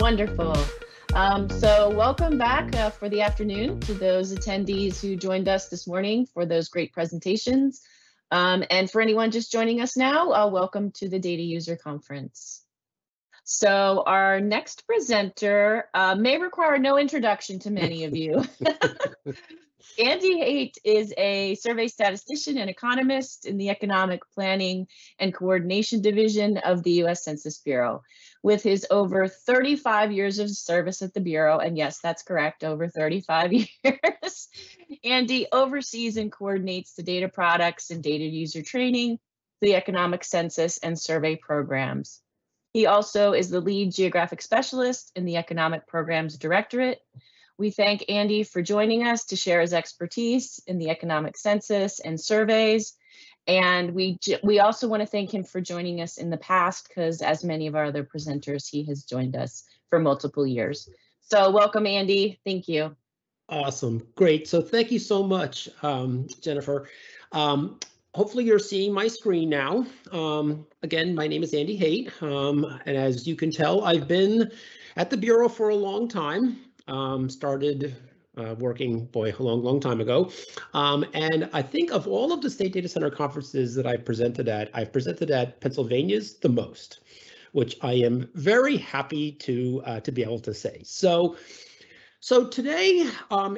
Wonderful. So welcome back for the afternoon to those attendees who joined us this morning for those great presentations. And for anyone just joining us now, welcome to the Data User Conference. So our next presenter may require no introduction to many of you. Andy Haight is a survey statistician and economist in the Economic Planning and Coordination Division of the U.S. Census Bureau. With his over 35 years of service at the Bureau, and yes, that's correct, over 35 years, Andy oversees and coordinates the data products and data user training, the Economic Census and survey programs. He also is the lead geographic specialist in the Economic Programs Directorate. We thank Andy for joining us to share his expertise in the economic census and surveys. And we also want to thank him for joining us in the past, because as many of our other presenters, he has joined us for multiple years. So welcome, Andy. Thank you. Awesome. Great. So thank you so much, Jennifer. Hopefully you're seeing my screen now. Again, my name is Andy Haight. And as you can tell, I've been at the Bureau for a long time. Started working, a long time ago. And I think of all of the state data center conferences that I've presented at Pennsylvania's the most, which I am very happy to be able to say. So today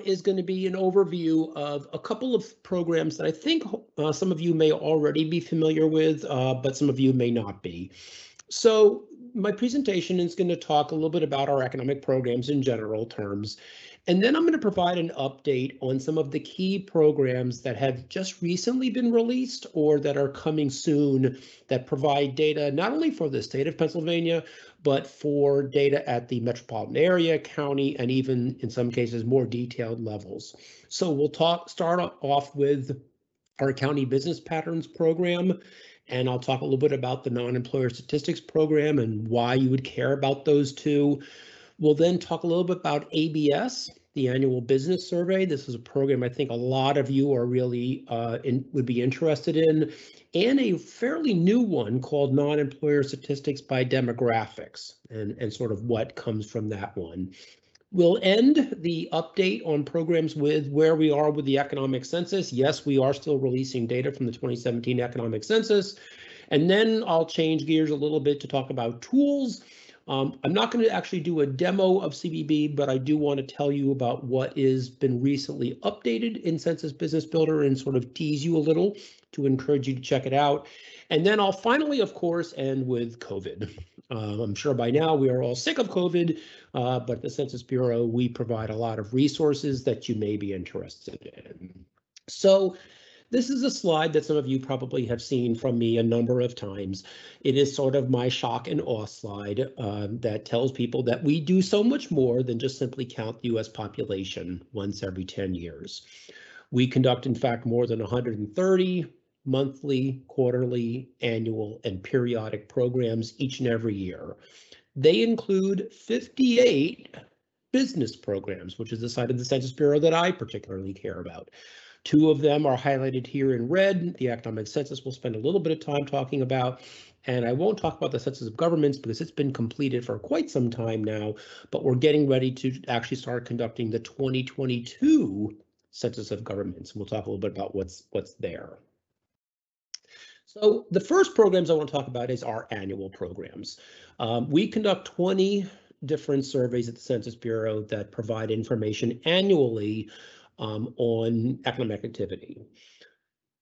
is going to be an overview of a couple of programs that I think some of you may already be familiar with, but some of you may not be. So my presentation is going to talk a little bit about our economic programs in general terms, and then I'm going to provide an update on some of the key programs that have just recently been released or that are coming soon that provide data not only for the state of Pennsylvania, but for data at the metropolitan area, county, and even in some cases more detailed levels. So we'll start off with our county business patterns program. And I'll talk a little bit about the non-employer statistics program and why you would care about those two. We'll then talk a little bit about ABS, the annual business survey. This is a program I think a lot of you are really would be interested in, and a fairly new one called Non-Employer Statistics-Demographics, and sort of what comes from that one. We'll end the update on programs with where we are with the economic census. Yes, we are still releasing data from the 2017 economic census. And then I'll change gears a little bit to talk about tools. I'm not going to actually do a demo of CBB, but I do want to tell you about what has been recently updated in Census Business Builder and sort of tease you a little to encourage you to check it out. And then I'll finally, of course, end with COVID. I'm sure by now we are all sick of COVID, but at the Census Bureau, we provide a lot of resources that you may be interested in. So this is a slide that some of you probably have seen from me a number of times. It is sort of my shock and awe slide that tells people that we do so much more than just simply count the US population once every 10 years. We conduct, in fact, more than 130 monthly, quarterly, annual, and periodic programs each and every year. They include 58 business programs, which is the side of the Census Bureau that I particularly care about. 2 of them are highlighted here in red. The economic census we'll spend a little bit of time talking about, and I won't talk about the census of governments because it's been completed for quite some time now, but we're getting ready to actually start conducting the 2022 census of governments. We'll talk a little bit about what's there. So the first programs I want to talk about is our annual programs. We conduct 20 different surveys at the Census Bureau that provide information annually on economic activity.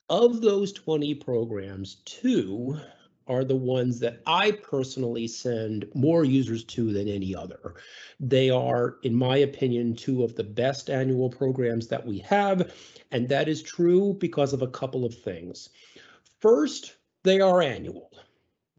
Of those 20 programs, 2 are the ones that I personally send more users to than any other. They are, in my opinion, 2 of the best annual programs that we have, and that is true because of a couple of things. First, they are annual.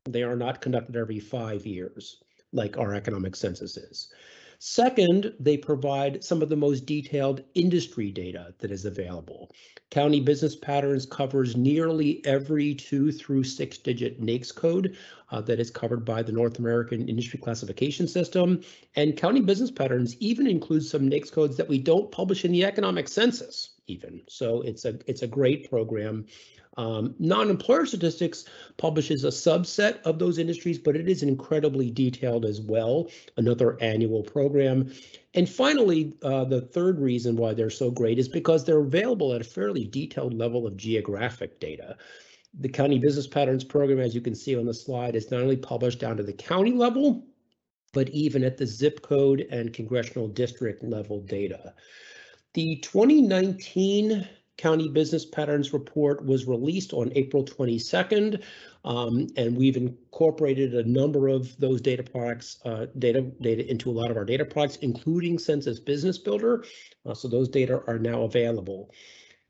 They are not conducted every 5 years like our economic census is. Second, they provide some of the most detailed industry data that is available. County Business Patterns covers nearly every 2 through 6 digit NAICS code that is covered by the North American Industry Classification System. And County Business Patterns even includes some NAICS codes that we don't publish in the economic census even. So it's a great program Non-employer statistics publishes a subset of those industries, but it is incredibly detailed as well, another annual program. And finally, the third reason why they're so great is because they're available at a fairly detailed level of geographic data. The County Business Patterns program, as you can see on the slide, is not only published down to the county level, but even at the zip code and congressional district level data. The 2019 County Business Patterns Report was released on April 22nd, and we've incorporated a number of those data products, data into a lot of our data products, including Census Business Builder. So those data are now available.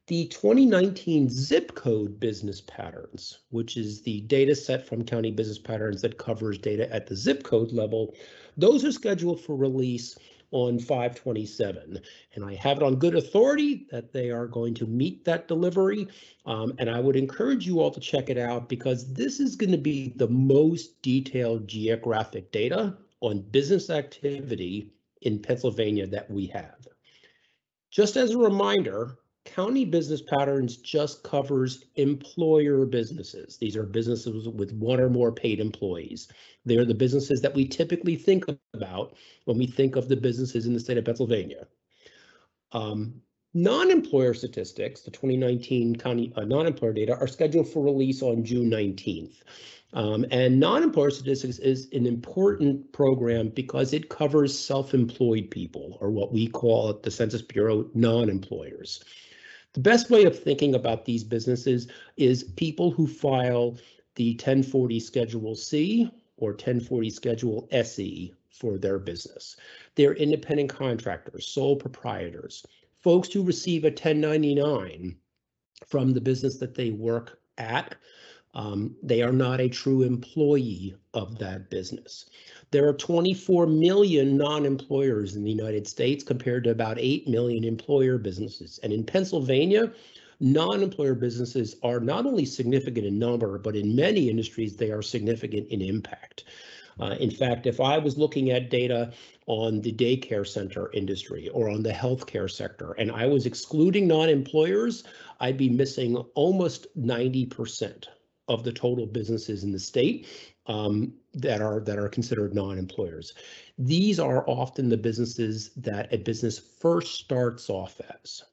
The 2019 zip code business patterns, which is the data set from County Business Patterns that covers data at the zip code level, those are scheduled for release on 5/27, and I have it on good authority that they are going to meet that delivery, and I would encourage you all to check it out because this is going to be the most detailed geographic data on business activity in Pennsylvania that we have. Just as a reminder, County Business Patterns just covers employer businesses. These are businesses with one or more paid employees. They're the businesses that we typically think about when we think of the businesses in the state of Pennsylvania. Non-employer statistics, the 2019 county non-employer data, are scheduled for release on June 19th. And non-employer statistics is an important program because it covers self-employed people, or what we call at the Census Bureau non-employers. The best way of thinking about these businesses is people who file the 1040 Schedule C or 1040 Schedule SE for their business. They're independent contractors, sole proprietors, folks who receive a 1099 from the business that they work at. They are not a true employee of that business. There are 24 million non-employers in the United States compared to about 8 million employer businesses. And in Pennsylvania, non-employer businesses are not only significant in number, but in many industries, they are significant in impact. In fact, if I was looking at data on the daycare center industry or on the healthcare sector, and I was excluding non-employers, I'd be missing almost 90% of the total businesses in the state that are considered non-employers. These are often the businesses that a business first starts off as.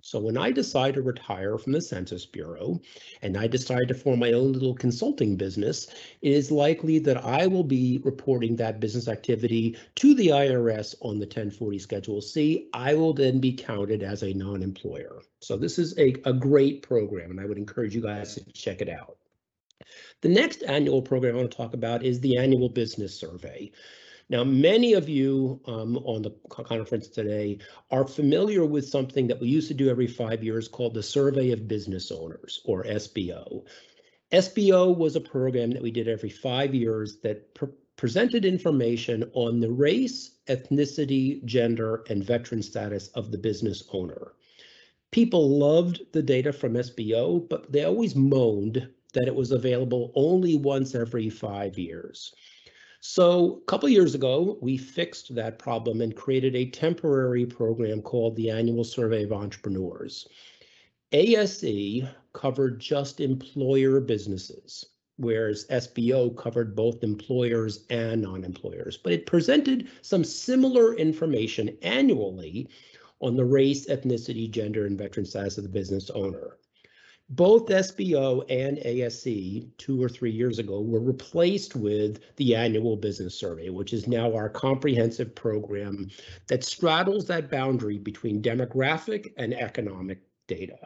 So when I decide to retire from the Census Bureau and I decide to form my own little consulting business, it is likely that I will be reporting that business activity to the IRS on the 1040 Schedule C. I will then be counted as a non-employer. So this is a great program, and I would encourage you guys to check it out. The next annual program I want to talk about is the Annual Business Survey. Now, many of you on the conference today are familiar with something that we used to do every 5 years called the Survey of Business Owners, or SBO. SBO was a program that we did every 5 years that presented information on the race, ethnicity, gender, and veteran status of the business owner. People loved the data from SBO, but they always moaned that it was available only once every 5 years. So a couple years ago, we fixed that problem and created a temporary program called the Annual Survey of Entrepreneurs. ASE covered just employer businesses, whereas SBO covered both employers and non-employers, but it presented some similar information annually on the race, ethnicity, gender, and veteran status of the business owner. Both SBO and ASE 2 or 3 years ago were replaced with the Annual Business Survey, which is now our comprehensive program that straddles that boundary between demographic and economic data.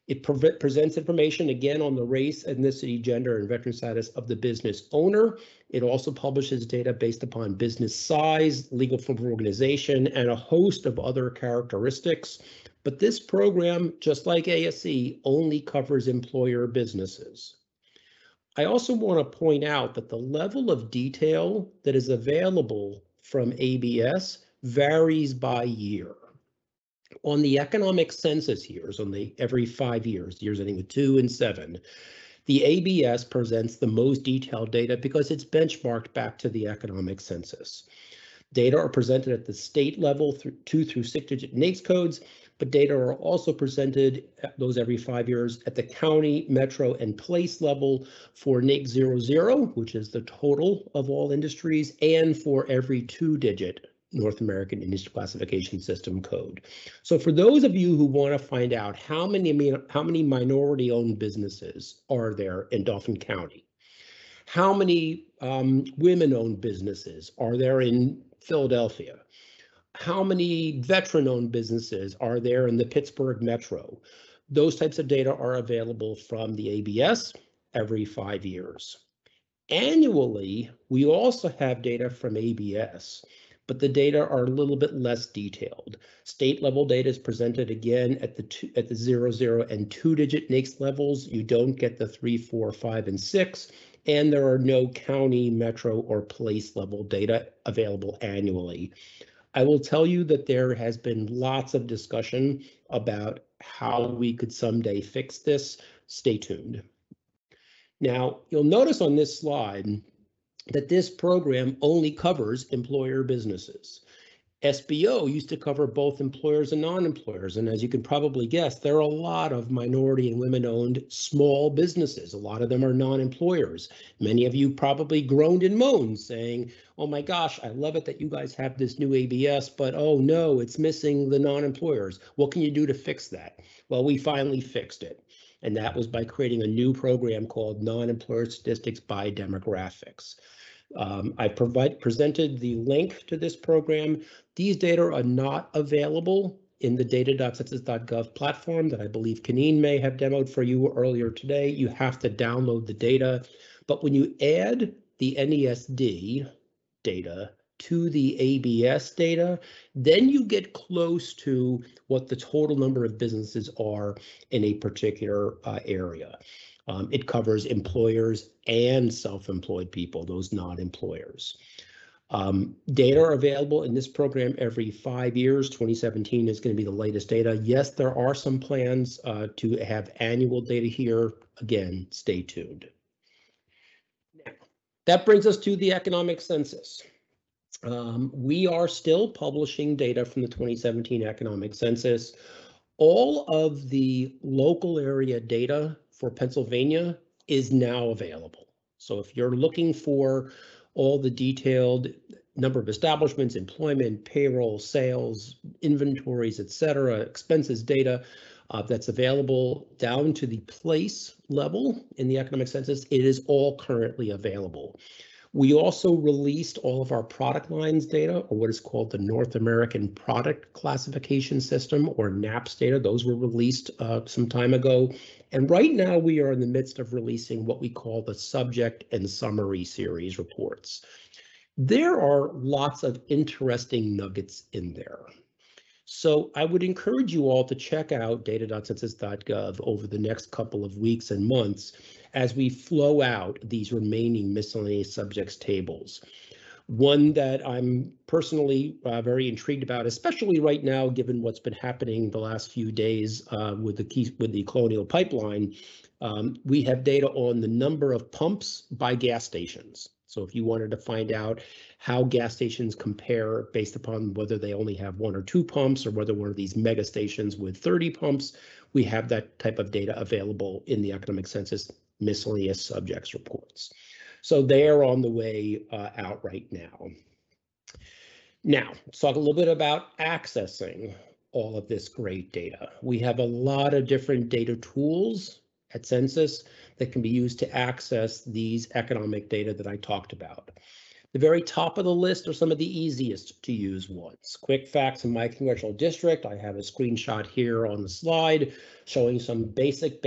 It presents information again on the race, ethnicity, gender, and veteran status of the business owner. It also publishes data based upon business size, legal form of organization, and a host of other characteristics. But this program, just like ASE, only covers employer businesses. I also want to point out that the level of detail that is available from ABS varies by year. On the economic census years, every 5 years, years ending with 2 and 7, the ABS presents the most detailed data because it's benchmarked back to the economic census. Data are presented at the state level through 2 through 6 digit NAICS codes, but data are also presented, those every 5 years, at the county, metro, and place level for NAICS 00, which is the total of all industries, and for every 2-digit North American Industry Classification System code. So for those of you who want to find out how many minority-owned businesses are there in Dauphin County, how many women-owned businesses are there in Philadelphia, how many veteran-owned businesses are there in the Pittsburgh Metro, those types of data are available from the ABS every 5 years. Annually, we also have data from ABS, but the data are a little bit less detailed. State level data is presented again at the 0, 0, and 2-digit NAICS levels. You don't get the 3, 4, 5, and 6, and there are no county, metro, or place level data available annually. I will tell you that there has been lots of discussion about how we could someday fix this. Stay tuned. Now, you'll notice on this slide that this program only covers employer businesses. SBO used to cover both employers and non-employers, and as you can probably guess, there are a lot of minority and women-owned small businesses. A lot of them are non-employers. Many of you probably groaned and moaned saying, oh my gosh, I love it that you guys have this new ABS, but oh no, it's missing the non-employers. What can you do to fix that? Well, we finally fixed it, and that was by creating a new program called Nonemployer Statistics-Demographics. I presented the link to this program. These data are not available in the data.census.gov platform that I believe Kaneen may have demoed for you earlier today. You have to download the data, but when you add the NESD data to the ABS data, then you get close to what the total number of businesses are in a particular area. It covers employers and self-employed people, those non-employers. Data are available in this program every 5 years. 2017 is going to be the latest data. Yes, there are some plans to have annual data here. Again, stay tuned. Now, that brings us to the economic census. We are still publishing data from the 2017 economic census. All of the local area data for Pennsylvania is now available. So if you're looking for all the detailed number of establishments, employment, payroll, sales, inventories, etc., expenses data that's available down to the place level in the economic census, it is all currently available. We also released all of our product lines data, or what is called the North American Product Classification System, or NAPS data. Those were released some time ago. And right now we are in the midst of releasing what we call the Subject and Summary Series reports. There are lots of interesting nuggets in there. So I would encourage you all to check out data.census.gov over the next couple of weeks and months as we flow out these remaining miscellaneous subjects tables. One that I'm personally very intrigued about, especially right now, given what's been happening the last few days with the Colonial Pipeline, we have data on the number of pumps by gas stations. So if you wanted to find out how gas stations compare based upon whether they only have 1 or 2 pumps or whether one of these mega stations with 30 pumps, we have that type of data available in the economic census miscellaneous subjects reports. So they are on the way out right now. Now, let's talk a little bit about accessing all of this great data. We have a lot of different data tools at Census that can be used to access these economic data that I talked about. The very top of the list are some of the easiest to use ones. Quick Facts in my congressional district. I have a screenshot here on the slide showing some basic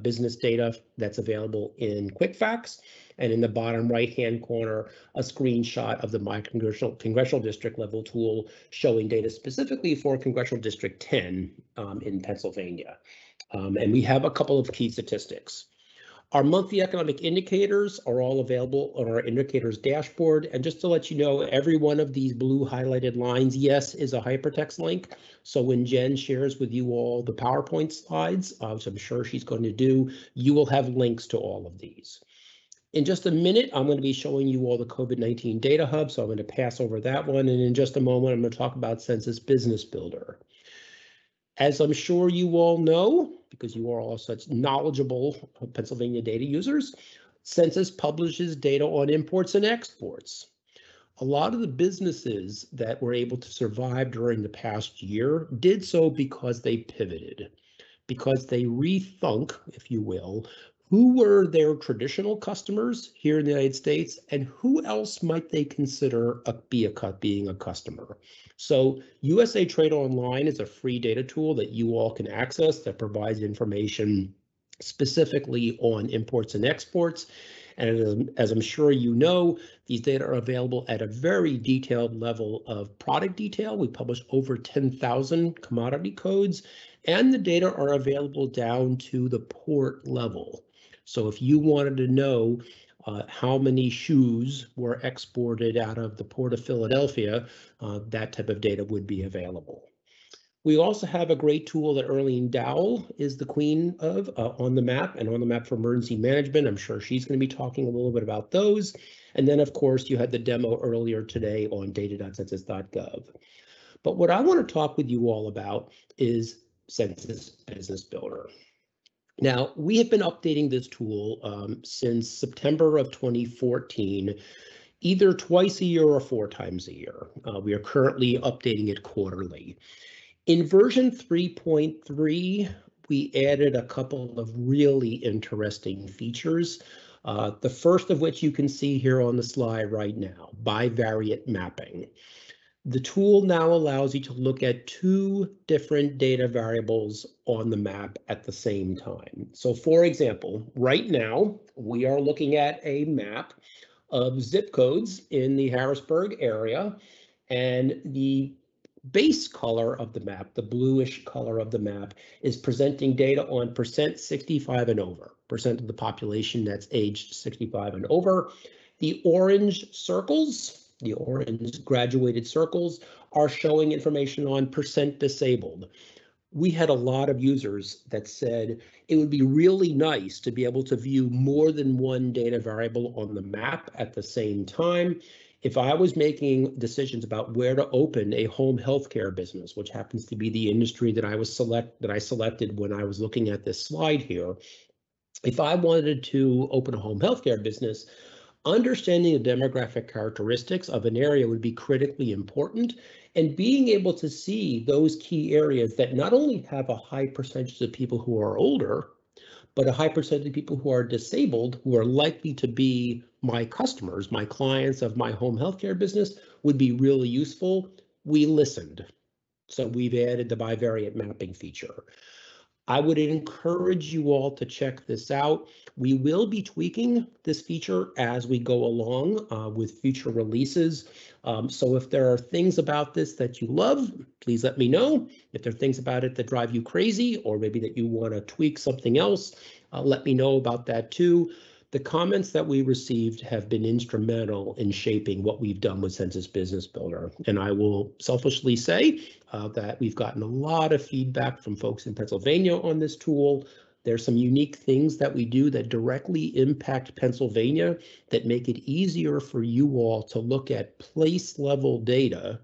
business data that's available in Quick Facts. And in the bottom right-hand corner, a screenshot of the My Congressional District level tool showing data specifically for Congressional District 10 in Pennsylvania. And we have a couple of key statistics. Our monthly economic indicators are all available on our indicators dashboard. And just to let you know, every one of these blue highlighted lines, yes, is a hypertext link. So when Jen shares with you all the PowerPoint slides, which I'm sure she's going to do, you will have links to all of these. In just a minute, I'm going to be showing you all the COVID-19 data hub, so I'm going to pass over that one. And in just a moment, I'm going to talk about Census Business Builder. As I'm sure you all know, because you are all such knowledgeable Pennsylvania data users, Census publishes data on imports and exports. A lot of the businesses that were able to survive during the past year did so because they pivoted, because they rethunk, if you will, who were their traditional customers here in the United States and who else might they consider being a customer. So USA Trade Online is a free data tool that you all can access that provides information specifically on imports and exports. And as I'm sure you know, these data are available at a very detailed level of product detail. We publish over 10,000 commodity codes, and the data are available down to the port level. So if you wanted to know how many shoes were exported out of the Port of Philadelphia, that type of data would be available. We also have a great tool that Earlene Dowell is the queen of on the map and on the map for emergency management. I'm sure she's going to be talking a little bit about those. And then, of course, you had the demo earlier today on data.census.gov. But what I want to talk with you all about is Census Business Builder. Now, we have been updating this tool since September of 2014, either twice a year or 4 times a year. We are currently updating it quarterly. In version 3.3, we added a couple of really interesting features. The first of which you can see here on the slide right now, bivariate mapping. The tool now allows you to look at 2 different data variables on the map at the same time. So for example, right now, we are looking at a map of zip codes in the Harrisburg area, and the base color of the map, the bluish color of the map, is presenting data on percent 65 and over, percent of the population that's aged 65 and over. The orange circles, the orange graduated circles, are showing information on percent disabled. We had a lot of users that said it would be really nice to be able to view more than one data variable on the map at the same time. If I was making decisions about where to open a home healthcare business, which happens to be the industry that I selected when I was looking at this slide here, if I wanted to open a home healthcare business, understanding the demographic characteristics of an area would be critically important, and being able to see those key areas that not only have a high percentage of people who are older, but a high percentage of people who are disabled, who are likely to be my customers, my clients of my home healthcare business, would be really useful. We listened. So we've added the bivariate mapping feature. I would encourage you all to check this out. We will be tweaking this feature as we go along with future releases. So if there are things about this that you love, please let me know. If there are things about it that drive you crazy, or maybe that you want to tweak something else, let me know about that too. The comments that we received have been instrumental in shaping what we've done with Census Business Builder. And I will selfishly say that we've gotten a lot of feedback from folks in Pennsylvania on this tool. There's some unique things that we do that directly impact Pennsylvania that make it easier for you all to look at place level data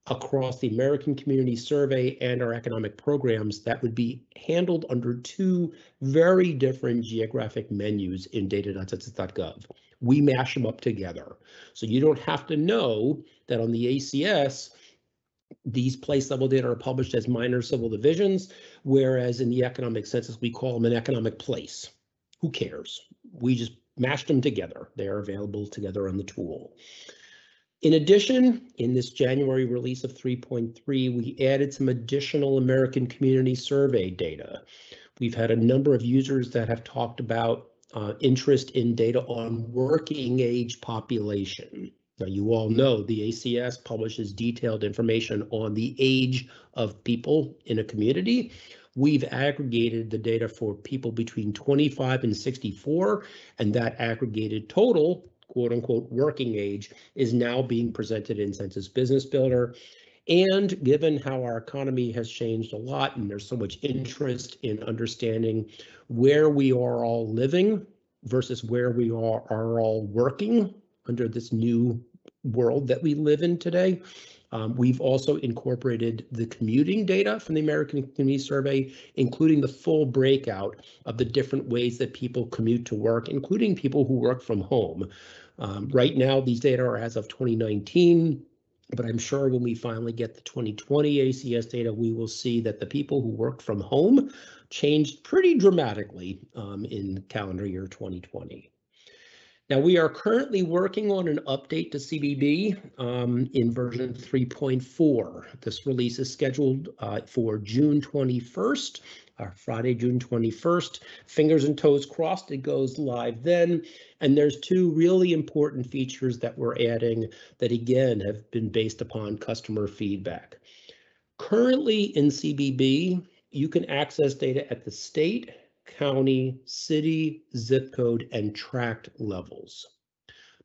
across the American Community Survey and our economic programs that would be handled under 2 very different geographic menus in data.census.gov. We mash them up together. So you don't have to know that on the ACS, these place level data are published as minor civil divisions, whereas in the economic census, we call them an economic place. Who cares? We just mashed them together. They are available together on the tool. In addition, in this January release of 3.3, we added some additional American Community Survey data. We've had a number of users that have talked about interest in data on working age population. Now, you all know the ACS publishes detailed information on the age of people in a community. We've aggregated the data for people between 25 and 64, and that aggregated total, quote unquote, working age, is now being presented in Census Business Builder. And given how our economy has changed a lot, and there's so much interest in understanding where we are all living versus where we are all working under this new world that we live in today, We've also incorporated the commuting data from the American Community Survey, including the full breakout of the different ways that people commute to work, including people who work from home. Right now, these data are as of 2019, but I'm sure when we finally get the 2020 ACS data, we will see that the people who work from home changed pretty dramatically in calendar year 2020. Now, we are currently working on an update to CBB in version 3.4. This release is scheduled for June 21st, Friday, June 21st. Fingers and toes crossed, it goes live then. And there's two really important features that we're adding that, again, have been based upon customer feedback. Currently in CBB, you can access data at the state, county, city, zip code, and tract levels.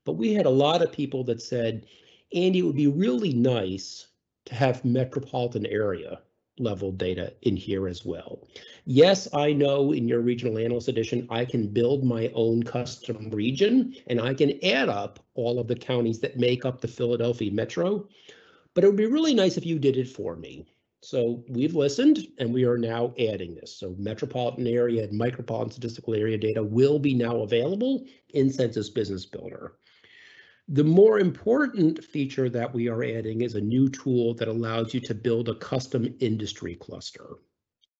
But we had a lot of people that said, Andy, it would be really nice to have metropolitan area level data in here as well. Yes, I know in your regional analyst edition, I can build my own custom region and I can add up all of the counties that make up the Philadelphia metro, but it would be really nice if you did it for me. So we've listened and we are now adding this. So metropolitan area and micropolitan statistical area data will be now available in Census Business Builder. The more important feature that we are adding is a new tool that allows you to build a custom industry cluster.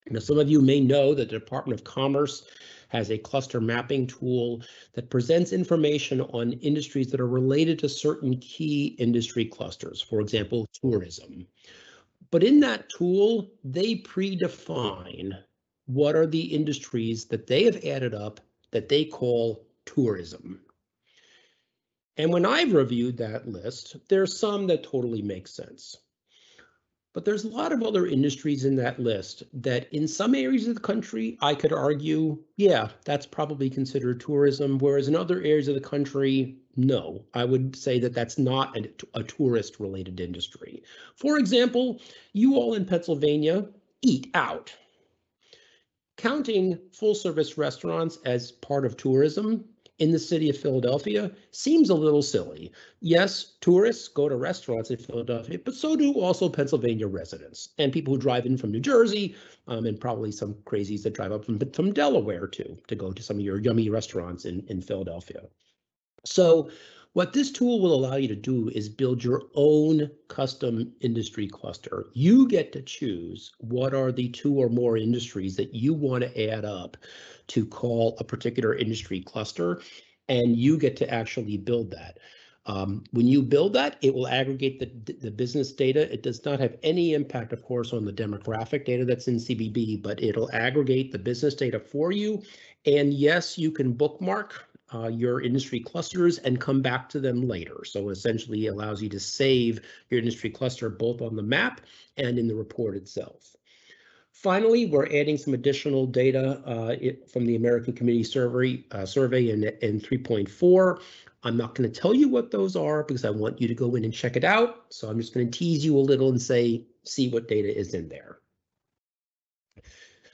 Now, some of you may know that the Department of Commerce has a cluster mapping tool that presents information on industries that are related to certain key industry clusters, for example, tourism. But in that tool, they predefine what are the industries that they have added up that they call tourism. And when I've reviewed that list, there's some that totally make sense. But there's a lot of other industries in that list that in some areas of the country, I could argue, yeah, that's probably considered tourism, whereas in other areas of the country, no, I would say that that's not a tourist-related industry. For example, you all in Pennsylvania eat out. Counting full-service restaurants as part of tourism in the city of Philadelphia seems a little silly. Yes, tourists go to restaurants in Philadelphia, but so do also Pennsylvania residents and people who drive in from New Jersey, and probably some crazies that drive up from Delaware too, to go to some of your yummy restaurants in Philadelphia. So what this tool will allow you to do is build your own custom industry cluster. You get to choose what are the 2 or more industries that you want to add up to call a particular industry cluster, and you get to actually build that. When you build that, it will aggregate the business data. It does not have any impact, of course, on the demographic data that's in CBB, but it'll aggregate the business data for you. And yes, you can bookmark your industry clusters and come back to them later. So essentially it allows you to save your industry cluster both on the map and in the report itself. Finally, we're adding some additional data from the American Community Survey in 3.4. I'm not going to tell you what those are because I want you to go in and check it out. So I'm just going to tease you a little and say, see what data is in there.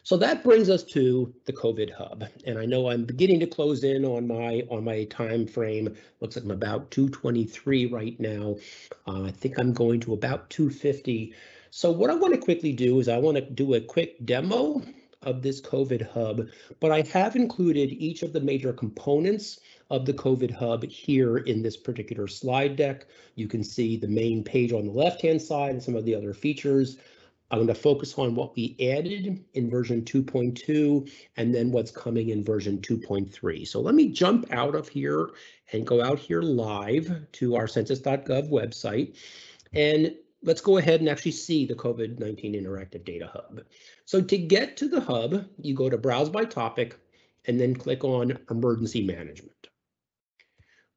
So that brings us to the COVID hub, and I know I'm beginning to close in on my time frame. Looks like I'm about 2:23 right now. I think I'm going to about 2:50. So what I want to quickly do is I want to do a quick demo of this COVID hub, but I have included each of the major components of the COVID hub here in this particular slide deck. You can see the main page on the left-hand side and some of the other features. I'm going to focus on what we added in version 2.2 and then what's coming in version 2.3. So let me jump out of here and go out here live to our census.gov website. And let's go ahead and actually see the COVID-19 Interactive Data Hub. So to get to the hub, you go to Browse by Topic and then click on Emergency Management.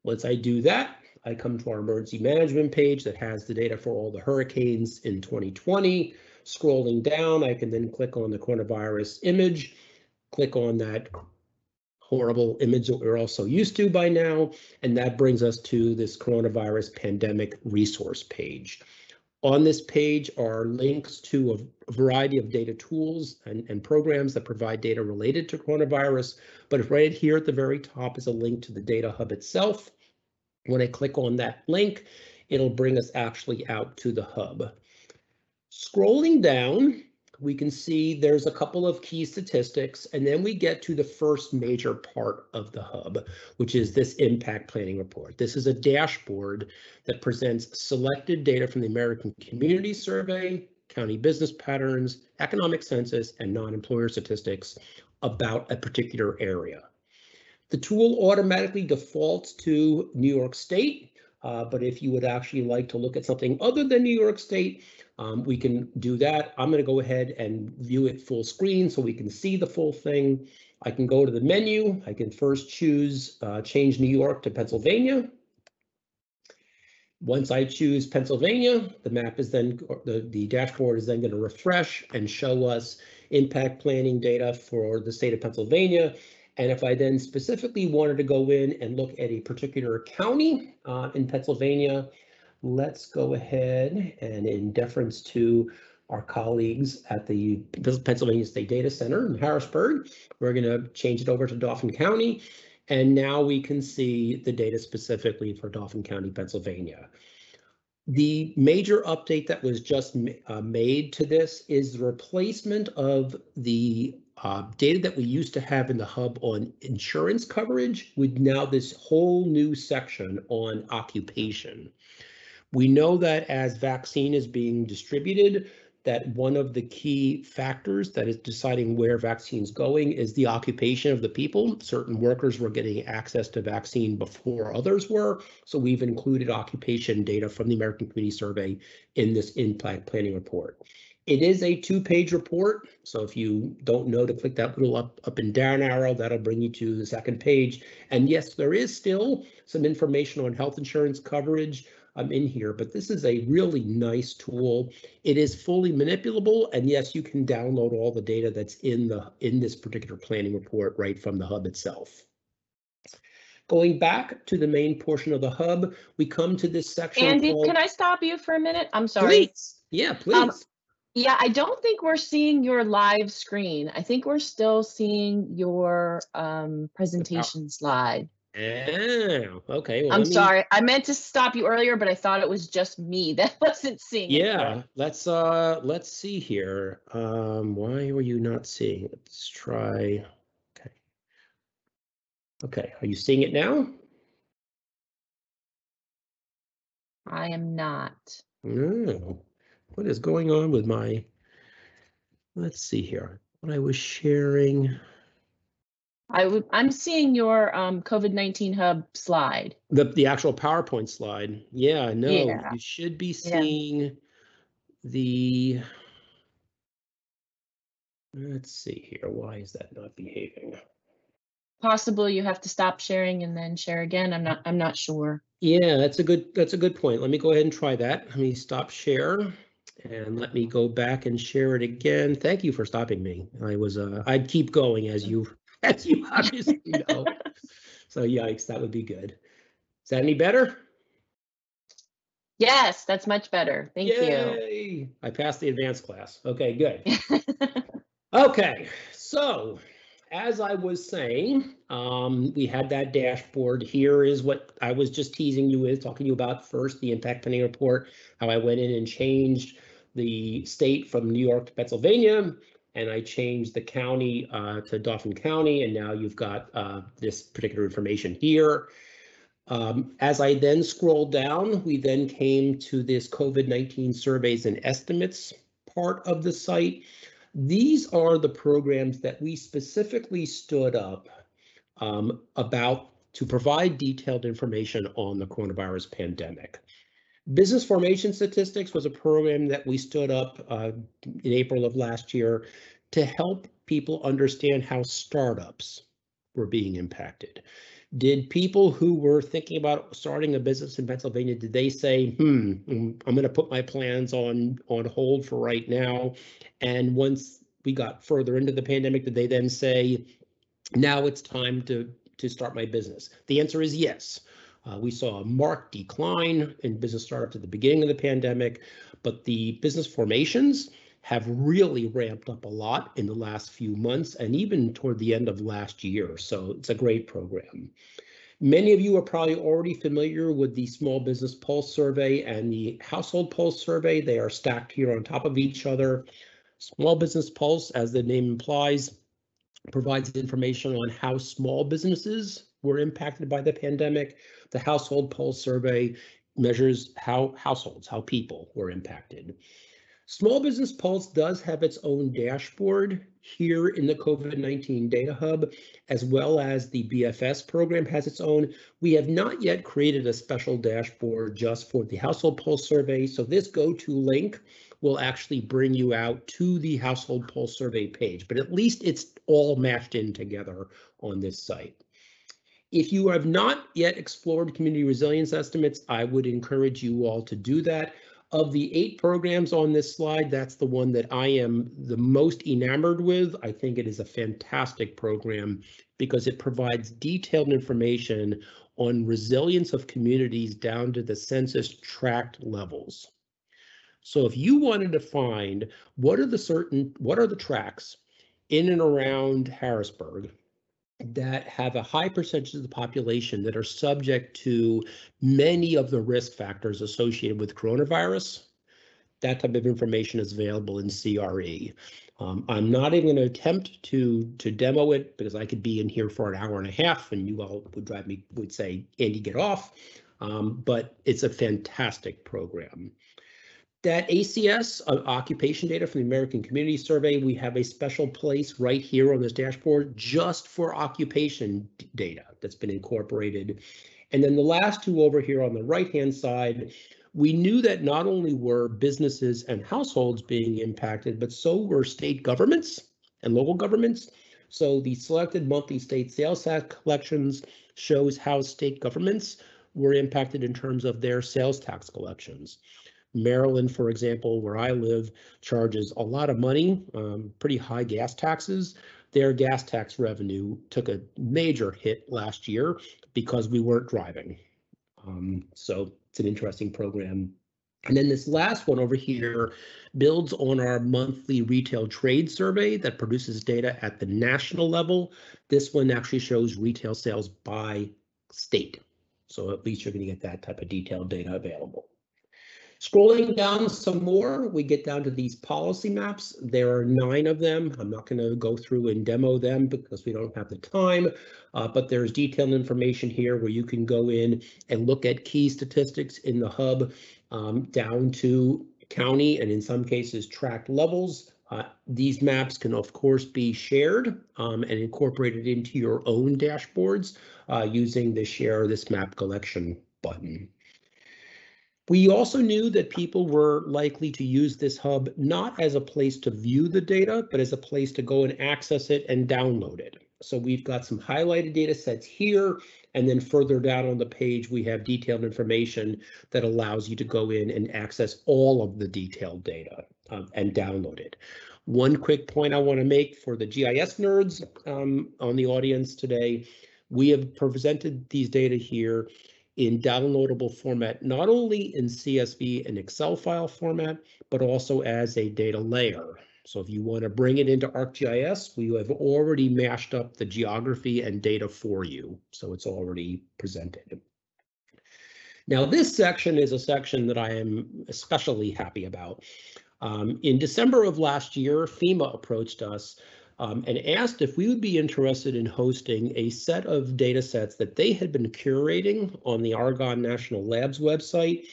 Once I do that, I come to our emergency management page that has the data for all the hurricanes in 2020. Scrolling down, I can then click on the coronavirus image, click on that horrible image that we're all so used to by now, and that brings us to this coronavirus pandemic resource page. On this page are links to a variety of data tools and programs that provide data related to coronavirus, but right here at the very top is a link to the data hub itself. When I click on that link, it'll bring us actually out to the hub. Scrolling down, we can see there's a couple of key statistics, and then we get to the first major part of the hub, which is this impact planning report. This is a dashboard that presents selected data from the American Community Survey, county business patterns, economic census, and non-employer statistics about a particular area. The tool automatically defaults to New York State, but if you would actually like to look at something other than New York State, we can do that. I'm going to go ahead and view it full screen so we can see the full thing. I can go to the menu. I can first choose change New York to Pennsylvania. Once I choose Pennsylvania, the map is then, the dashboard is then going to refresh and show us impact planning data for the state of Pennsylvania. And if I then specifically wanted to go in and look at a particular county in Pennsylvania, let's go ahead and, in deference to our colleagues at the Pennsylvania State Data Center in Harrisburg, we're going to change it over to Dauphin County. And now we can see the data specifically for Dauphin County, Pennsylvania. The major update that was just made to this is the replacement of the data that we used to have in the hub on insurance coverage with now this whole new section on occupation. We know that as vaccine is being distributed, that one of the key factors that is deciding where vaccine's going is the occupation of the people. Certain workers were getting access to vaccine before others were. So we've included occupation data from the American Community Survey in this impact planning report. It is a 2-page report. So if you don't know to click that little up and down arrow, that'll bring you to the second page. And yes, there is still some information on health insurance coverage in here, but this is a really nice tool. It is fully manipulable, and yes, you can download all the data that's in this particular planning report right from the hub itself. Going back to the main portion of the hub, we come to this section. Andy, can I stop you for a minute? I'm sorry. Please. Yeah, please. Yeah, I don't think we're seeing your live screen. I think we're still seeing your presentation slide. Oh, okay. Well, I'm sorry. I meant to stop you earlier, but I thought it was just me that wasn't seeing it. Yeah, let's see here. Why were you not seeing it? Let's try. Okay. Okay, are you seeing it now? I am not. No. What is going on with my, let's see here. What I was sharing. I'm seeing your COVID-19 hub slide. The actual PowerPoint slide. Yeah, no, Yeah. you should be seeing the, let's see here. Why is that not behaving? Possibly you have to stop sharing and then share again. I'm not sure. Yeah, that's a good point. Let me go ahead and try that. Let me stop share and let me go back and share it again. Thank you for stopping me. I'd keep going as you obviously know. So yikes, that would be good. Is that any better? Yes, that's much better. Thank Yay! you. I passed the advanced class. Okay, good. Okay, so as I was saying, we had that dashboard. Here is what I was just teasing you with, talking to you about first, the impact planning report, how I went in and changed the state from New York to Pennsylvania, and I changed the county to Dauphin County, and now you've got this particular information here. As I then scrolled down, we then came to this COVID-19 surveys and estimates part of the site. These are the programs that we specifically stood up to provide detailed information on the coronavirus pandemic. Business formation statistics was a program that we stood up in April of last year to help people understand how startups were being impacted. Did people who were thinking about starting a business in Pennsylvania, did they say, I'm going to put my plans on hold for right now? And once we got further into the pandemic, did they then say, now it's time to start my business? The answer is yes. We saw a marked decline in business startups at the beginning of the pandemic, but the business formations have really ramped up a lot in the last few months and even toward the end of last year. So it's a great program. Many of you are probably already familiar with the Small Business Pulse Survey and the Household Pulse Survey. They are stacked here on top of each other. Small Business Pulse, as the name implies, provides information on how small businesses were impacted by the pandemic. The Household Pulse Survey measures how households, how people were impacted. Small Business Pulse does have its own dashboard here in the COVID-19 Data Hub, as well as the BFS program has its own. We have not yet created a special dashboard just for the Household Pulse Survey, so this go-to link will actually bring you out to the Household Pulse Survey page, but at least it's all mashed in together on this site. If you have not yet explored community resilience estimates, I would encourage you all to do that. Of the 8 programs on this slide, that's the one that I am the most enamored with. I think it is a fantastic program because it provides detailed information on resilience of communities down to the census tract levels. So if you wanted to find what are the tracts in and around Harrisburg that have a high percentage of the population that are subject to many of the risk factors associated with coronavirus, that type of information is available in CRE. I'm not even going to attempt to demo it because I could be in here for an hour and a half and you all would say, Andy, get off. But it's a fantastic program. That ACS, occupation data from the American Community Survey, we have a special place right here on this dashboard just for occupation data that's been incorporated. And then the last two over here on the right-hand side, we knew that not only were businesses and households being impacted, but so were state governments and local governments. So the selected monthly state sales tax collections shows how state governments were impacted in terms of their sales tax collections. Maryland, for example, where I live, charges a lot of money, pretty high gas taxes. Their gas tax revenue took a major hit last year because we weren't driving. So it's an interesting program. And then this last one over here builds on our monthly retail trade survey that produces data at the national level. This one actually shows retail sales by state. So at least you're going to get that type of detailed data available. Scrolling down some more, we get down to these policy maps. There are 9 of them. I'm not going to go through and demo them because we don't have the time, but there's detailed information here where you can go in and look at key statistics in the hub down to county and in some cases tract levels. These maps can of course be shared and incorporated into your own dashboards using the Share This Map Collection button. We also knew that people were likely to use this hub not as a place to view the data, but as a place to go and access it and download it. So we've got some highlighted data sets here, and then further down on the page, we have detailed information that allows you to go in and access all of the detailed data and download it. One quick point I want to make for the GIS nerds on the audience today, we have presented these data here in downloadable format, not only in CSV and Excel file format, but also as a data layer. So if you want to bring it into ArcGIS, we have already mashed up the geography and data for you. So it's already presented. Now, this section is a section that I am especially happy about. In December of last year, FEMA approached us and asked if we would be interested in hosting a set of data sets that they had been curating on the Argonne National Labs website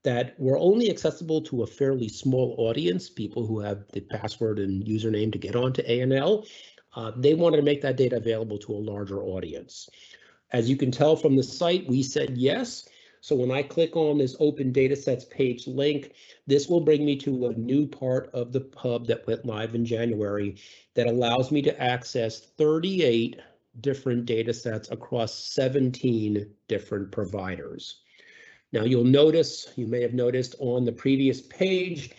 that were only accessible to a fairly small audience, people who have the password and username to get onto ANL. They wanted to make that data available to a larger audience. As you can tell from the site, we said yes. So when I click on this Open Datasets page link, this will bring me to a new part of the hub that went live in January that allows me to access 38 different datasets across 17 different providers. Now you may have noticed on the previous page,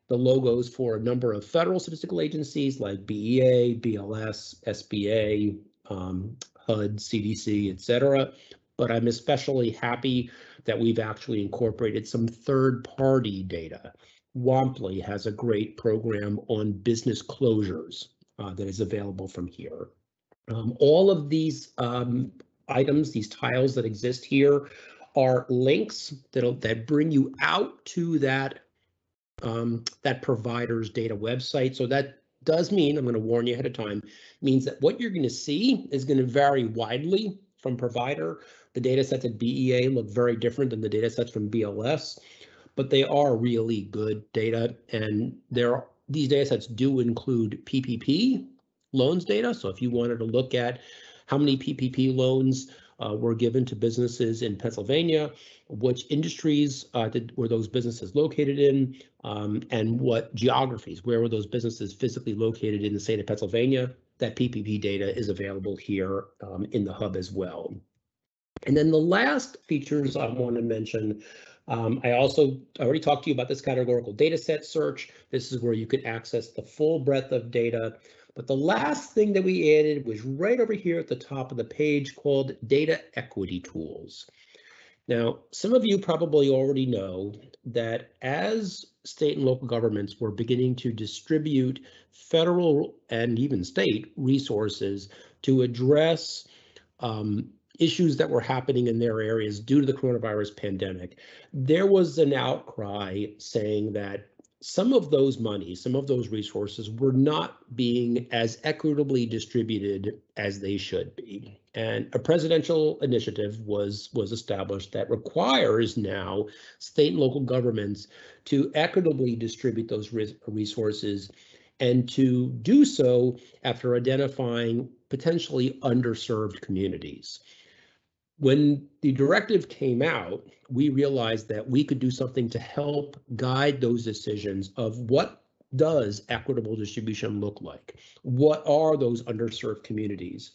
the logos for a number of federal statistical agencies like BEA, BLS, SBA, HUD, CDC, etc. But I'm especially happy that we've actually incorporated some third-party data. Womply has a great program on business closures that is available from here. All of these items, these tiles that exist here, are links that bring you out to that that provider's data website. So that does mean, I'm going to warn you ahead of time, means that what you're going to see is going to vary widely from provider. The data sets at BEA look very different than the data sets from BLS, but they are really good data, and these data sets do include PPP loans data. So if you wanted to look at how many PPP loans were given to businesses in Pennsylvania, which industries were those businesses located in, and what geographies, where were those businesses physically located in the state of Pennsylvania, that PPP data is available here in the hub as well. And then the last features I want to mention, I already talked to you about this categorical data set search. This is where you could access the full breadth of data. But the last thing that we added was right over here at the top of the page, called data equity tools. Now, some of you probably already know that as state and local governments were beginning to distribute federal and even state resources to address issues that were happening in their areas due to the coronavirus pandemic, there was an outcry saying that some of those monies, some of those resources were not being as equitably distributed as they should be. And a presidential initiative was established that requires now state and local governments to equitably distribute those resources, and to do so after identifying potentially underserved communities. When the directive came out, we realized that we could do something to help guide those decisions of what does equitable distribution look like? What are those underserved communities?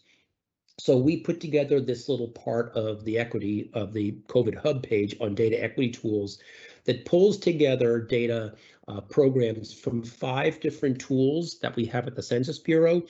So we put together this little part of the equity of the COVID Hub page on data equity tools that pulls together data programs from 5 different tools that we have at the Census Bureau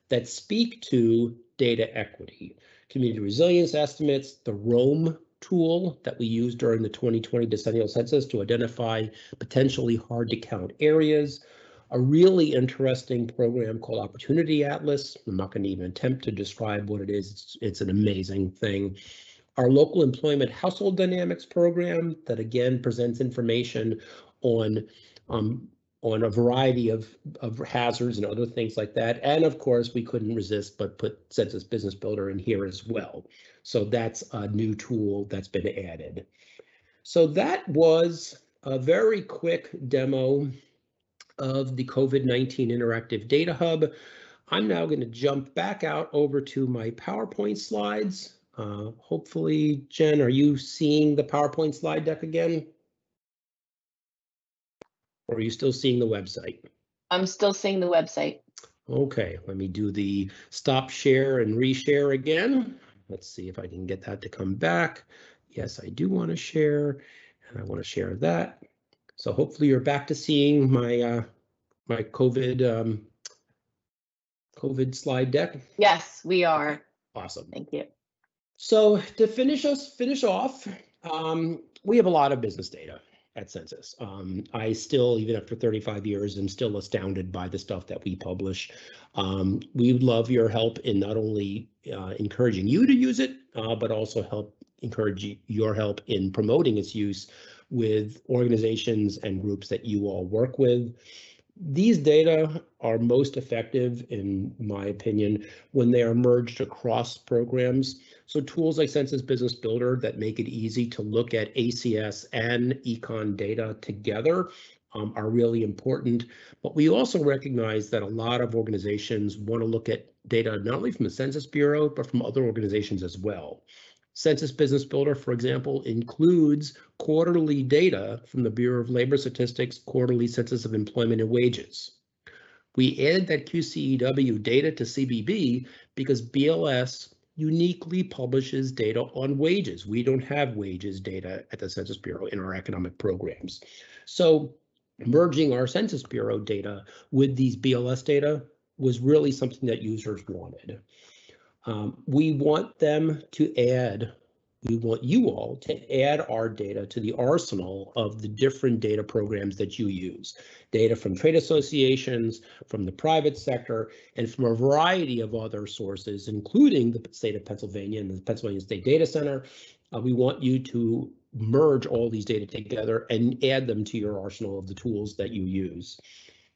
that speak to data equity. Community resilience estimates, the ROAM tool that we used during the 2020 decennial census to identify potentially hard to count areas, a really interesting program called Opportunity Atlas. I'm not going to even attempt to describe what it is. It's an amazing thing. Our local employment household dynamics program that again presents information on a variety of hazards and other things like that. And of course, we couldn't resist but put Census Business Builder in here as well. So that's a new tool that's been added. So that was a very quick demo of the COVID-19 Interactive Data Hub. I'm now going to jump back out over to my PowerPoint slides. Hopefully, Jen, are you seeing the PowerPoint slide deck again? Or are you still seeing the website? I'm still seeing the website. Okay, let me do the stop share and reshare again. Let's see if I can get that to come back. Yes, I do want to share, and I want to share that. So hopefully you're back to seeing my my COVID slide deck. Yes, we are. Okay, awesome. Thank you. So to finish off, we have a lot of business data at Census. I still, even after 35 years, am still astounded by the stuff that we publish. We would love your help in not only encouraging you to use it, but also encourage your help in promoting its use with organizations and groups that you all work with. These data are most effective, in my opinion, when they are merged across programs. So tools like Census Business Builder that make it easy to look at ACS and econ data together are really important. But we also recognize that a lot of organizations want to look at data not only from the Census Bureau, but from other organizations as well. Census Business Builder, for example, includes quarterly data from the Bureau of Labor Statistics quarterly census of employment and wages. We added that QCEW data to CBB because BLS uniquely publishes data on wages. We don't have wages data at the Census Bureau in our economic programs. So merging our Census Bureau data with these BLS data was really something that users wanted. We want them to add we want you all to add our data to the arsenal of the different data programs that you use. Data from trade associations, from the private sector, and from a variety of other sources, including the state of Pennsylvania and the Pennsylvania State Data Center. We want you to merge all these data together and add them to your arsenal of the tools that you use.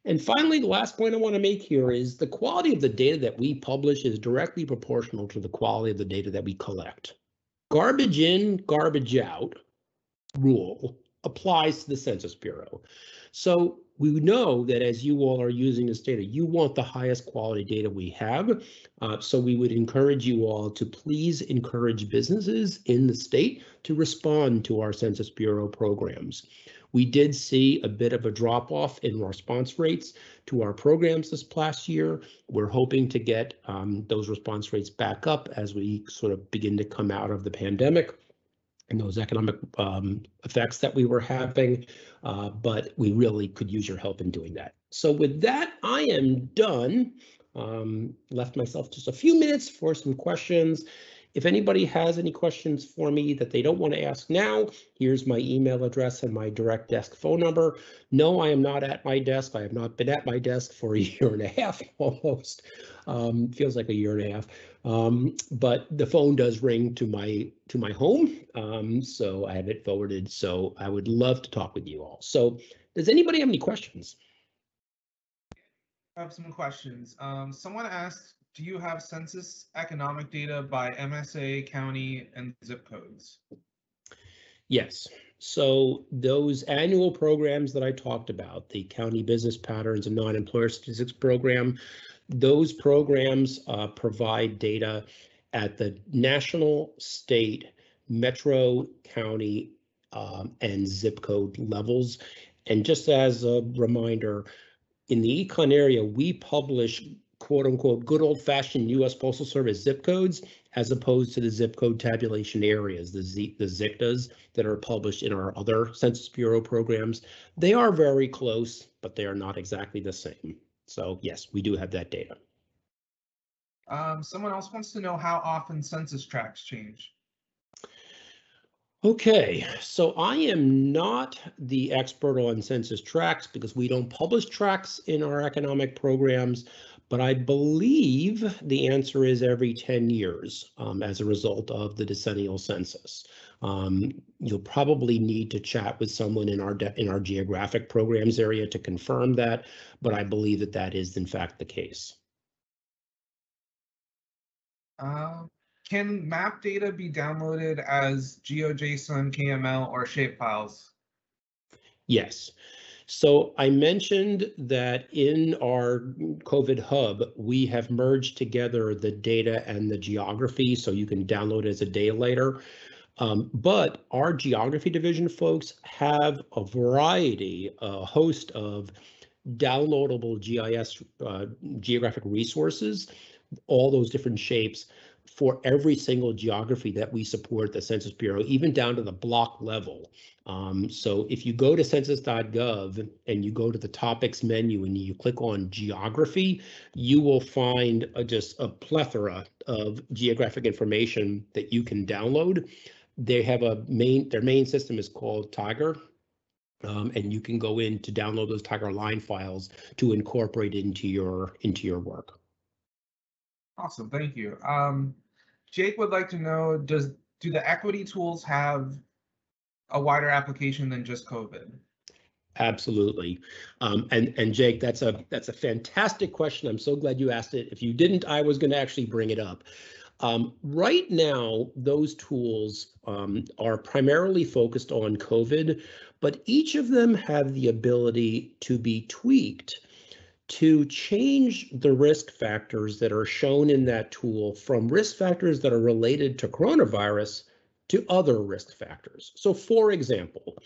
And finally, the last point I want to make here is the quality of the data that we publish is directly proportional to the quality of the data that we collect. Garbage in, garbage out rule applies to the Census Bureau. So we know that as you all are using this data, you want the highest quality data we have. So we would encourage you all to please encourage businesses in the state to respond to our Census Bureau programs. We did see a bit of a drop off in response rates to our programs this past year. We're hoping to get those response rates back up as we sort of begin to come out of the pandemic and those economic effects that we were having, but we really could use your help in doing that. So with that, I am done. Left myself just a few minutes for some questions. If anybody has any questions for me that they don't want to ask now, here's my email address and my direct desk phone number. No, I am not at my desk. I have not been at my desk for a year and a half almost. Feels like a year and a half. But the phone does ring to my home, so I have it forwarded. So I would love to talk with you all. So does anybody have any questions? I have some questions. Someone asked, do you have census economic data by MSA, county, and zip codes? Yes. So those annual programs that I talked about, the County Business Patterns and Non-Employer Statistics program, those programs provide data at the national, state, metro, county, and zip code levels. And just as a reminder, in the econ area, we publish quote unquote good old fashioned US Postal Service zip codes as opposed to the zip code tabulation areas, the ZICTAs that are published in our other Census Bureau programs. They are very close, but they are not exactly the same. So yes, we do have that data. Someone else wants to know how often census tracts change. Okay, so I am not the expert on census tracts because we don't publish tracts in our economic programs, but I believe the answer is every 10 years as a result of the decennial census. You'll probably need to chat with someone in our geographic programs area to confirm that, but I believe that that is in fact the case. Can map data be downloaded as GeoJSON, KML, or shapefiles? Yes. So I mentioned that in our COVID hub, we have merged together the data and the geography, so you can download it as a data layer. But our geography division folks have a variety, a host of downloadable GIS geographic resources, all those different shapes for every single geography that we support the Census Bureau, even down to the block level. So if you go to census.gov and you go to the topics menu and you click on geography, you will find just a plethora of geographic information that you can download. They have their main system is called Tiger. And you can go in to download those Tiger line files to incorporate into your work. Awesome, thank you. Jake would like to know, do the equity tools have a wider application than just COVID? Absolutely. And Jake, that's a fantastic question. I'm so glad you asked it. If you didn't, I was going to actually bring it up. Right now, those tools are primarily focused on COVID, but each of them have the ability to be tweaked to change the risk factors that are shown in that tool from risk factors that are related to coronavirus to other risk factors. So for example,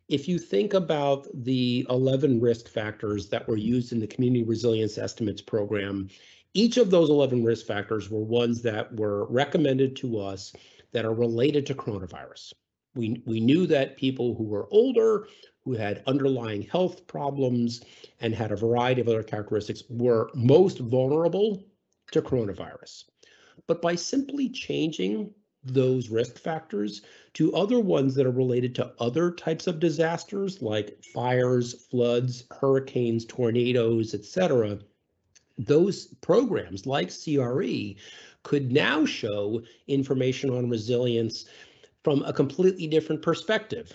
if you think about the 11 risk factors that were used in the Community Resilience Estimates program, each of those 11 risk factors were ones that were recommended to us that are related to coronavirus. We knew that people who were older, who had underlying health problems, and had a variety of other characteristics were most vulnerable to coronavirus. But by simply changing those risk factors to other ones that are related to other types of disasters like fires, floods, hurricanes, tornadoes, etc., those programs like CRE could now show information on resilience from a completely different perspective.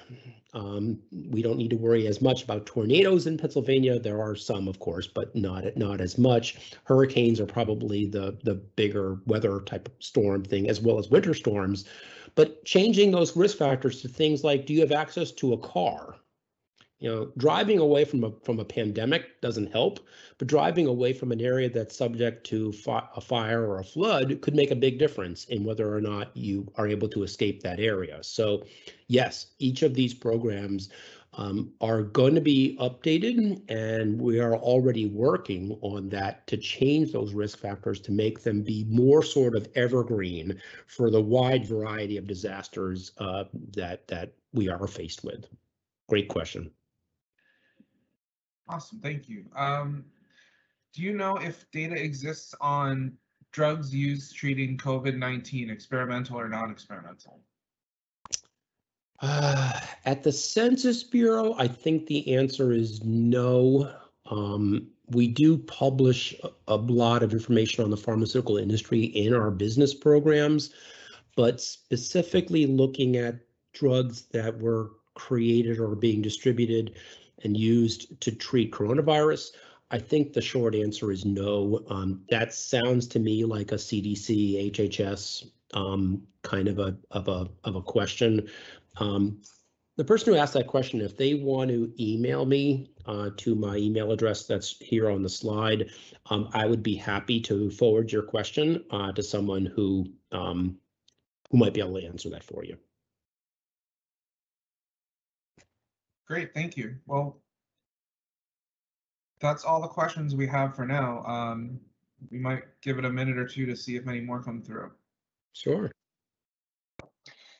We don't need to worry as much about tornadoes in Pennsylvania. There are some, of course, but not as much. Hurricanes are probably the bigger weather type of storm thing, as well as winter storms. But changing those risk factors to things like, do you have access to a car? Driving away from a pandemic doesn't help, but driving away from an area that's subject to a fire or a flood could make a big difference in whether or not you are able to escape that area. So yes, each of these programs are going to be updated, and we are already working on that to change those risk factors to make them be more sort of evergreen for the wide variety of disasters that we are faced with. Great question. Awesome, thank you. Do you know if data exists on drugs used treating COVID-19, experimental or non-experimental? At the Census Bureau, I think the answer is no. We do publish a lot of information on the pharmaceutical industry in our business programs, but specifically looking at drugs that were created or being distributed and used to treat coronavirus, I think the short answer is no. That sounds to me like a CDC, HHS kind of a question. The person who asked that question, if they want to email me to my email address that's here on the slide, I would be happy to forward your question to someone who might be able to answer that for you. Great, thank you. Well, that's all the questions we have for now. We might give it a minute or two to see if any more come through. Sure.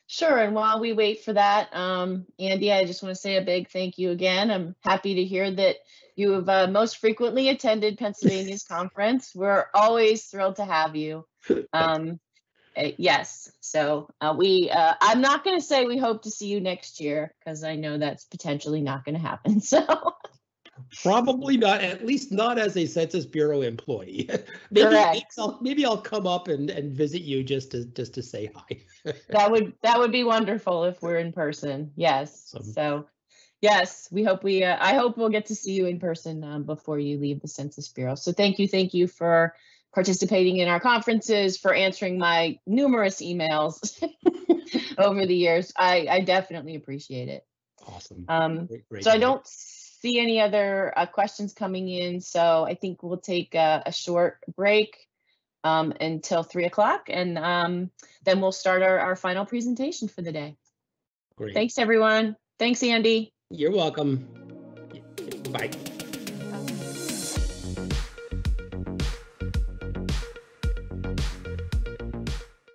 Sure, and while we wait for that, Andy, I just want to say a big thank you again. I'm happy to hear that you have most frequently attended Pennsylvania's conference. We're always thrilled to have you. Yes, so I'm not going to say we hope to see you next year, because I know that's potentially not going to happen. So probably not, at least not as a Census Bureau employee. Maybe I'll come up and visit you just to say hi. that would be wonderful if we're in person. Yes. So yes, I hope we'll get to see you in person before you leave the Census Bureau. So thank you for participating in our conferences, for answering my numerous emails over the years. I definitely appreciate it. Awesome. Great. So I don't see any other questions coming in, so I think we'll take a short break until 3 o'clock, and then we'll start our final presentation for the day. Great. Thanks, everyone. Thanks, Andy. You're welcome. Bye.